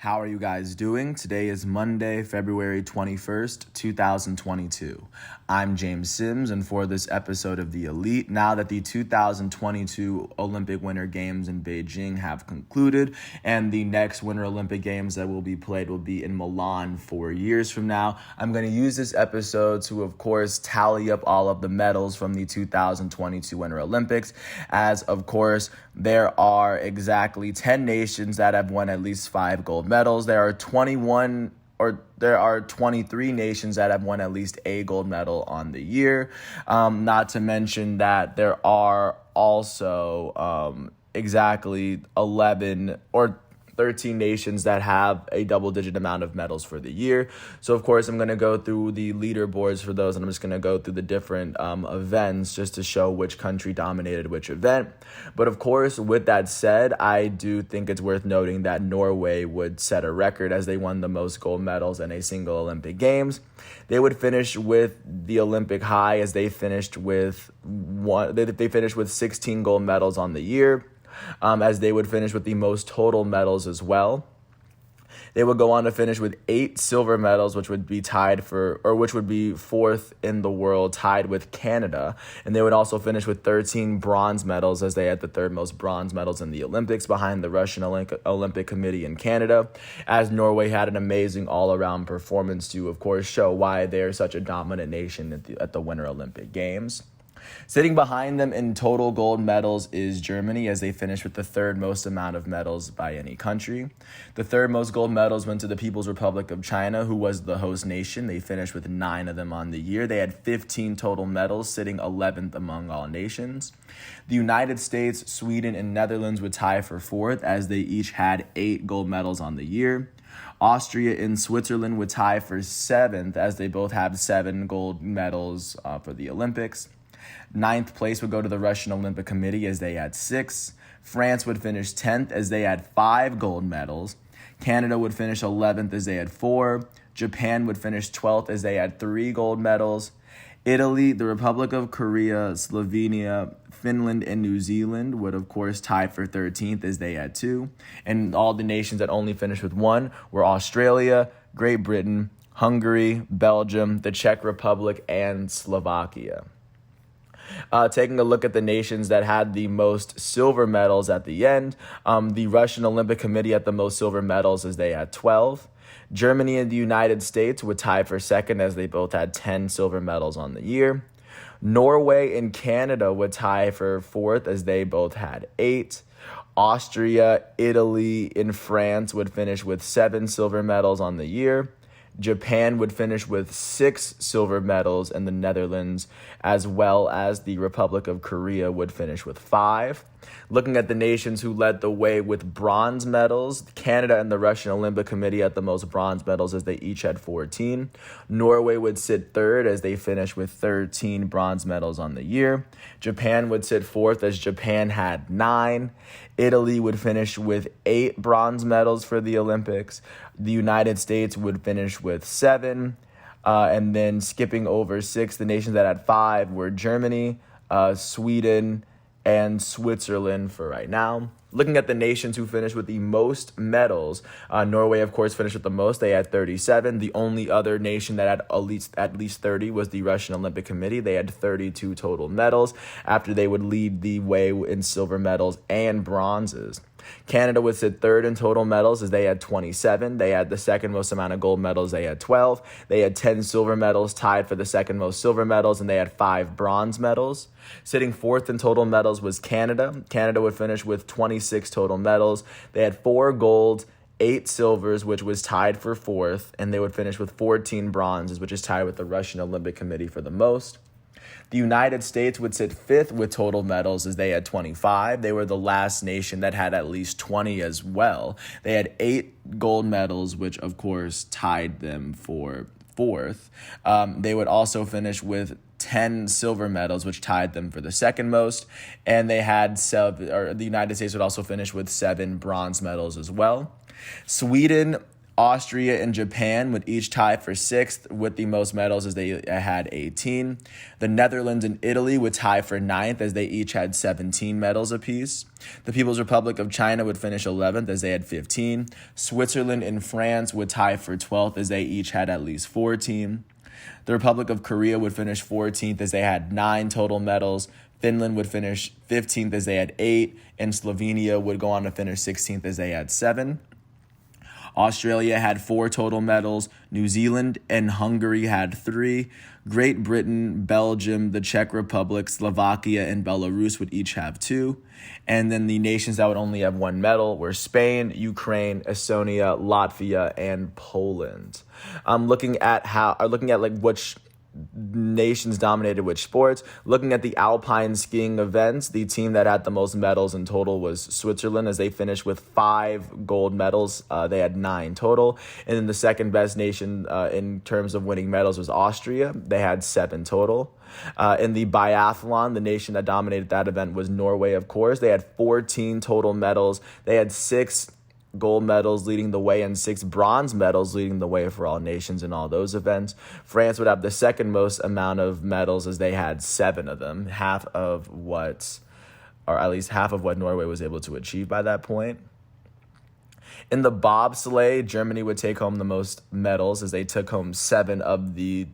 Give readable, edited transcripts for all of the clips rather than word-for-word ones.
How are you guys doing? Today is Monday, February 21st, 2022. I'm James Sims, and for this episode of The Elite, now that the 2022 Olympic Winter Games in Beijing have concluded, and the next Winter Olympic Games that will be played will be in Milan 4 years from now, I'm going to use this episode to, of course, tally up all of the medals from the 2022 Winter Olympics, as, of course, there are exactly 10 nations that have won at least 5 gold medals. There are 23 nations that have won at least a gold medal on the year. Not to mention that there are also exactly 11 or 13 nations that have a double-digit amount of medals for the year. So, of course, I'm going to go through the leaderboards for those, and I'm just going to go through the different events just to show which country dominated which event. But, of course, with that said, I do think it's worth noting that Norway would set a record as they won the most gold medals in a single Olympic Games. They would finish with the Olympic high as they finished with they finished with 16 gold medals on the year. As they would finish with the most total medals as well. They would go on to finish with 8 silver medals, which would be fourth in the world, tied with Canada. And they would also finish with 13 bronze medals, as they had the third most bronze medals in the Olympics, behind the Russian Olympic Committee in Canada, as Norway had an amazing all-around performance to, of course, show why they're such a dominant nation at the Winter Olympic Games. Sitting behind them in total gold medals is Germany, as they finished with the third most amount of medals by any country. The third most gold medals went to the People's Republic of China, who was the host nation. They finished with 9 of them on the year. They had 15 total medals, sitting 11th among all nations. The United States, Sweden, and Netherlands would tie for 4th, as they each had 8 gold medals on the year. Austria and Switzerland would tie for 7th, as they both have 7 gold medals for the Olympics. 9th place would go to the Russian Olympic Committee, as they had 6. France would finish 10th, as they had 5 gold medals. Canada would finish 11th, as they had 4. Japan would finish 12th, as they had 3 gold medals. Italy, the Republic of Korea, Slovenia, Finland, and New Zealand would, of course, tie for 13th, as they had 2. And all the nations that only finished with 1 were Australia, Great Britain, Hungary, Belgium, the Czech Republic, and Slovakia. Taking a look at the nations that had the most silver medals at the end, the Russian Olympic Committee had the most silver medals, as they had 12. Germany and the United States would tie for 2nd, as they both had 10 silver medals on the year. Norway and Canada would tie for 4th, as they both had 8. Austria, Italy, and France would finish with 7 silver medals on the year. Japan would finish with 6 silver medals, and the Netherlands, as well as the Republic of Korea, would finish with 5. Looking at the nations who led the way with bronze medals, Canada and the Russian Olympic Committee had the most bronze medals, as they each had 14. Norway would sit 3rd, as they finished with 13 bronze medals on the year. Japan would sit 4th, as Japan had 9. Italy would finish with 8 bronze medals for the Olympics. The United States would finish with 7. And then skipping over 6, the nations that had 5 were Germany, Sweden, and Switzerland for right now. Looking at the nations who finished with the most medals, Norway, of course, finished with the most. They had 37. The only other nation that had at least 30 was the Russian Olympic Committee. They had 32 total medals, after they would lead the way in silver medals and bronzes. Canada would sit 3rd in total medals, as they had 27. They had the second most amount of gold medals. They had 12. They had 10 silver medals, tied for the second most silver medals, and they had 5 bronze medals. Sitting 4th in total medals was Canada. Canada would finish with 26 total medals. They had 4 gold, 8 silvers, which was tied for 4th, and they would finish with 14 bronzes, which is tied with the Russian Olympic Committee for the most. The United States would sit 5th with total medals, as they had 25. They were the last nation that had at least 20 as well. They had 8 gold medals, which, of course, tied them for 4th. They would also finish with 10 silver medals, which tied them for the second most. And they had the United States would also finish with 7 bronze medals as well. Sweden Austria and Japan would each tie for sixth with the most medals as they had 18. The Netherlands and Italy would tie for ninth as they each had 17 medals apiece. The People's Republic of China would finish 11th as they had 15. Switzerland and France would tie for 12th as they each had at least 14. The Republic of Korea would finish 14th as they had 9 total medals. Finland would finish 15th as they had 8. And Slovenia would go on to finish 16th as they had 7. Australia had 4 total medals. New Zealand and Hungary had 3. Great Britain, Belgium, the Czech Republic, Slovakia, and Belarus would each have 2. And then the nations that would only have 1 medal were Spain, Ukraine, Estonia, Latvia, and Poland. Looking at which nations dominated which sports. Looking at the alpine skiing events, the team that had the most medals in total was Switzerland as they finished with 5 gold medals. They had 9 total. And then the second best nation in terms of winning medals was Austria. They had 7 total. In the biathlon, the nation that dominated that event was Norway, of course. They had 14 total medals. They had 6 gold medals leading the way and 6 bronze medals leading the way for all nations in all those events. France would have the second most amount of medals as they had 7 of them, half of what Norway was able to achieve by that point. In the bobsleigh, Germany would take home the most medals as they took home 7 of the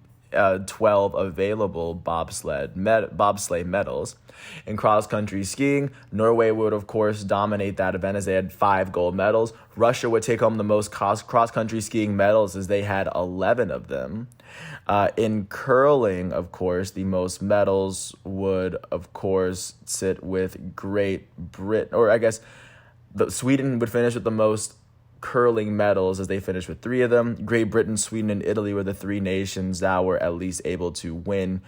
12 available bobsleigh medals. In cross-country skiing, Norway would, of course, dominate that event as they had 5 gold medals. Russia would take home the most cross-country skiing medals as they had 11 of them. In curling, of course, the most medals would, of course, sit with Great Britain, or I guess Sweden would finish with the most curling medals as they finished with 3 of them. Great Britain, Sweden, and Italy were the 3 nations that were at least able to win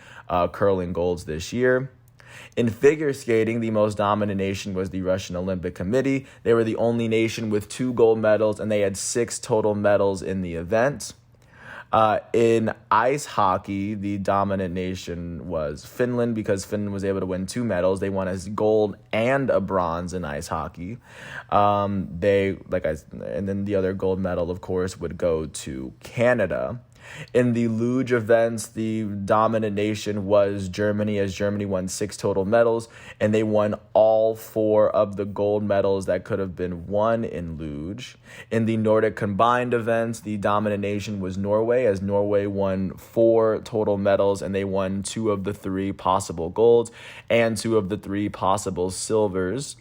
curling golds this year. In figure skating, the most dominant nation was the Russian Olympic Committee. They were the only nation with 2 gold medals, and they had 6 total medals in the event. In ice hockey, the dominant nation was Finland because Finland was able to win 2 medals. They won a gold and a bronze in ice hockey. And then the other gold medal, of course, would go to Canada. In the luge events, the dominant nation was Germany, as Germany won 6 total medals, and they won all 4 of the gold medals that could have been won in luge. In the Nordic combined events, the dominant nation was Norway, as Norway won 4 total medals, and they won 2 of the 3 possible golds and 2 of the 3 possible silvers.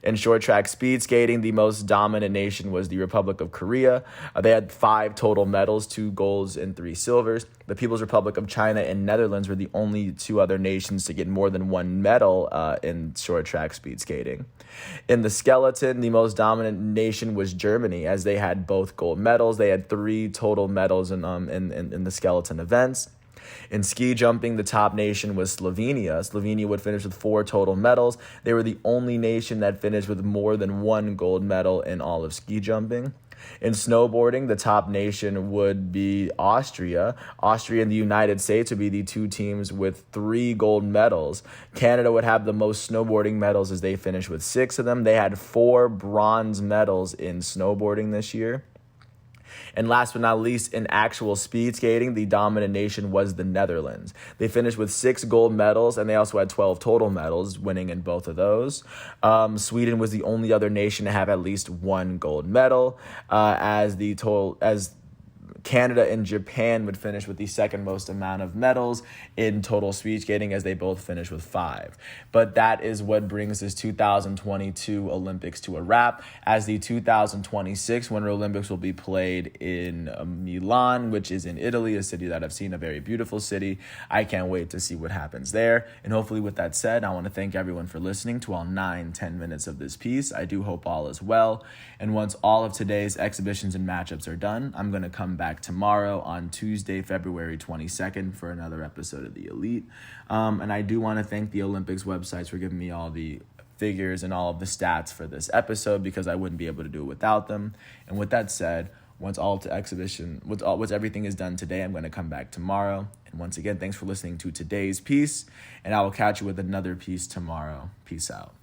In short track speed skating, the most dominant nation was the Republic of Korea. They had 5 total medals, 2 golds and 3 silvers. The People's Republic of China and Netherlands were the only 2 other nations to get more than 1 medal in short track speed skating. In the skeleton, the most dominant nation was Germany, as they had both gold medals. They had 3 total medals in the skeleton events. In ski jumping, the top nation was Slovenia. Slovenia would finish with 4 total medals. They were the only nation that finished with more than 1 gold medal in all of ski jumping. In snowboarding, the top nation would be Austria. Austria and the United States would be the 2 teams with 3 gold medals. Canada would have the most snowboarding medals as they finished with 6 of them. They had 4 bronze medals in snowboarding this year. And last but not least, in actual speed skating, the dominant nation was the Netherlands. They finished with 6 gold medals, and they also had 12 total medals, winning in both of those. Sweden was the only other nation to have at least 1 gold medal, as Canada and Japan would finish with the second most amount of medals in total speed skating, as they both finished with 5. But that is what brings this 2022 Olympics to a wrap, as the 2026 Winter Olympics will be played in Milan, which is in Italy, a city that I've seen, a very beautiful city. I can't wait to see what happens there. And hopefully with that said, I want to thank everyone for listening to all 9-10 minutes of this piece. I do hope all is well. And once all of today's exhibitions and matchups are done, I'm going to come back tomorrow on Tuesday, February 22nd for another episode of The Elite. And I do want to thank the Olympics websites for giving me all the figures and all of the stats for this episode, because I wouldn't be able to do it without them. And with that said, once everything is done today, I'm going to come back tomorrow. And once again, thanks for listening to today's piece, and I will catch you with another piece tomorrow. Peace out.